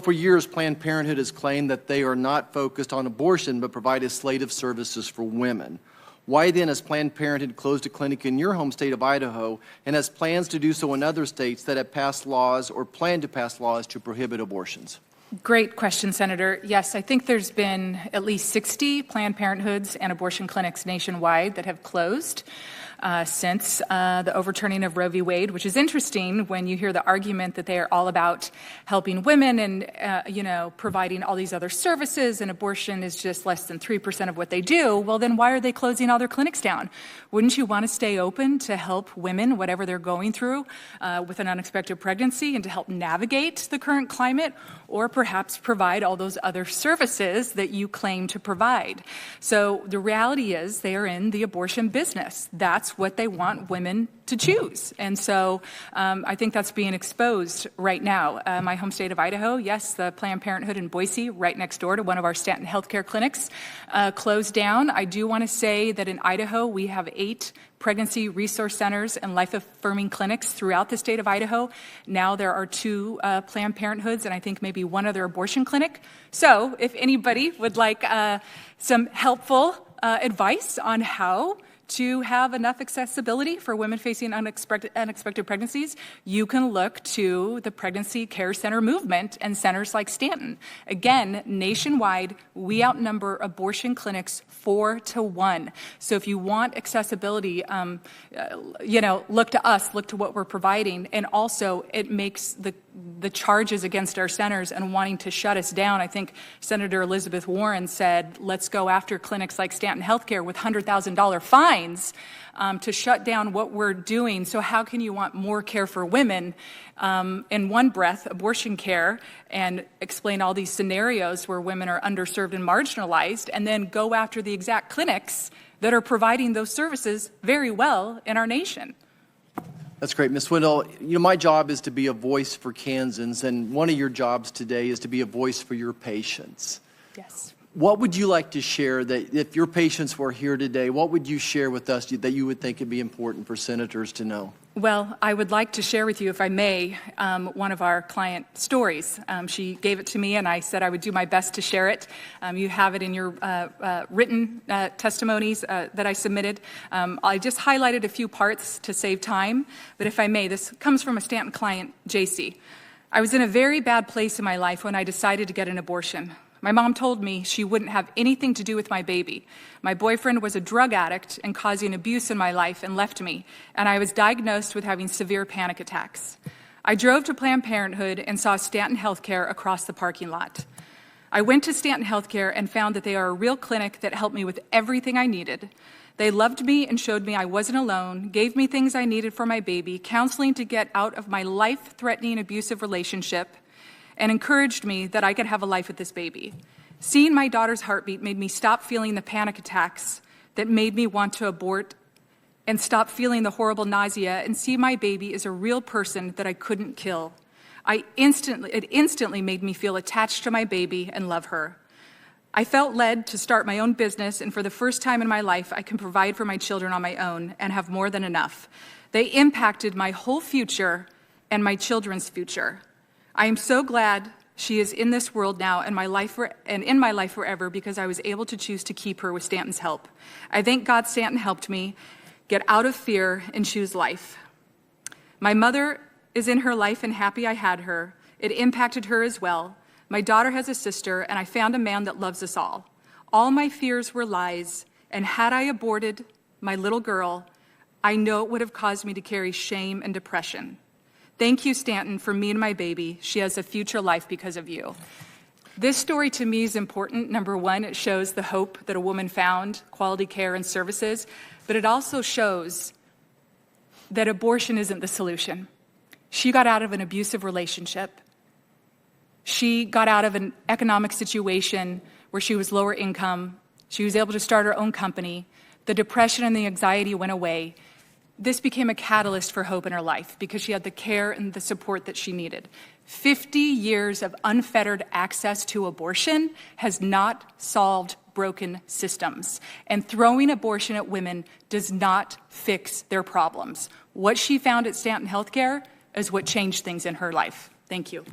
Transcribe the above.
For years, Planned Parenthood has claimed that they are not focused on abortion, but provide a slate of services for women. Why then has Planned Parenthood closed a clinic in your home state of Idaho and has plans to do so in other states that have passed laws or plan to pass laws to prohibit abortions? Great question, Senator. Yes, I think there's been at least 60 Planned Parenthoods and abortion clinics nationwide that have closed since the overturning of Roe v. Wade, which is interesting when you hear the argument that they are all about helping women and, providing all these other services, and abortion is just less than 3% of what they do. Well, then why are they closing all their clinics down? Wouldn't you want to stay open to help women, whatever they're going through with an unexpected pregnancy, and to help navigate the current climate, or perhaps provide all those other services that you claim to provide? So the reality is they are in the abortion business. That's what they want women to choose. And so I think that's being exposed right now. My home state of Idaho, yes, the Planned Parenthood in Boise, right next door to one of our Stanton healthcare clinics, closed down. I do want to say that in Idaho, we have 8 pregnancy resource centers and life-affirming clinics throughout the state of Idaho. Now there are 2 Planned Parenthoods and I think maybe 1 other abortion clinic. So if anybody would like some helpful advice on how to have enough accessibility for women facing unexpected pregnancies, you can look to the Pregnancy Care Center movement and centers like Stanton. Again, nationwide, we outnumber abortion clinics 4 to 1. So if you want accessibility, look to us, look to what we're providing. And also, it makes the charges against our centers and wanting to shut us down. I think Senator Elizabeth Warren said, let's go after clinics like Stanton Healthcare with $100,000 fines to shut down what we're doing. So how can you want more care for women in one breath, abortion care, and explain all these scenarios where women are underserved and marginalized, and then go after the exact clinics that are providing those services very well in our nation? That's great. Ms. Swindell, my job is to be a voice for Kansans, and one of your jobs today is to be a voice for your patients. Yes. What would you like to share that if your patients were here today, what would you share with us that you would think would be important for senators to know? Well, I would like to share with you, if I may, one of our client stories. She gave it to me, and I said I would do my best to share it. You have it in your written testimonies that I submitted. I just highlighted a few parts to save time, but if I may, this comes from a Stanton client, JC. I was in a very bad place in my life when I decided to get an abortion. My mom told me she wouldn't have anything to do with my baby. My boyfriend was a drug addict and causing abuse in my life and left me, and I was diagnosed with having severe panic attacks. I drove to Planned Parenthood and saw Stanton Healthcare across the parking lot. I went to Stanton Healthcare and found that they are a real clinic that helped me with everything I needed. They loved me and showed me I wasn't alone, gave me things I needed for my baby, counseling to get out of my life-threatening abusive relationship, and encouraged me that I could have a life with this baby. Seeing my daughter's heartbeat made me stop feeling the panic attacks that made me want to abort, and stop feeling the horrible nausea, and see my baby as a real person that I couldn't kill. It instantly made me feel attached to my baby and love her. I felt led to start my own business, and for the first time in my life, I can provide for my children on my own and have more than enough. They impacted my whole future and my children's future. I am so glad she is in this world now and in my life forever, because I was able to choose to keep her with Stanton's help. I thank God Stanton helped me get out of fear and choose life. My mother is in her life and happy I had her. It impacted her as well. My daughter has a sister, and I found a man that loves us all. All my fears were lies, and had I aborted my little girl, I know it would have caused me to carry shame and depression. Thank you, Stanton, for me and my baby. She has a future life because of you. This story to me is important. Number one, it shows the hope that a woman found, quality care and services, but it also shows that abortion isn't the solution. She got out of an abusive relationship. She got out of an economic situation where she was lower income. She was able to start her own company. The depression and the anxiety went away. This became a catalyst for hope in her life because she had the care and the support that she needed. 50 years of unfettered access to abortion has not solved broken systems. And throwing abortion at women does not fix their problems. What she found at Stanton Healthcare is what changed things in her life. Thank you.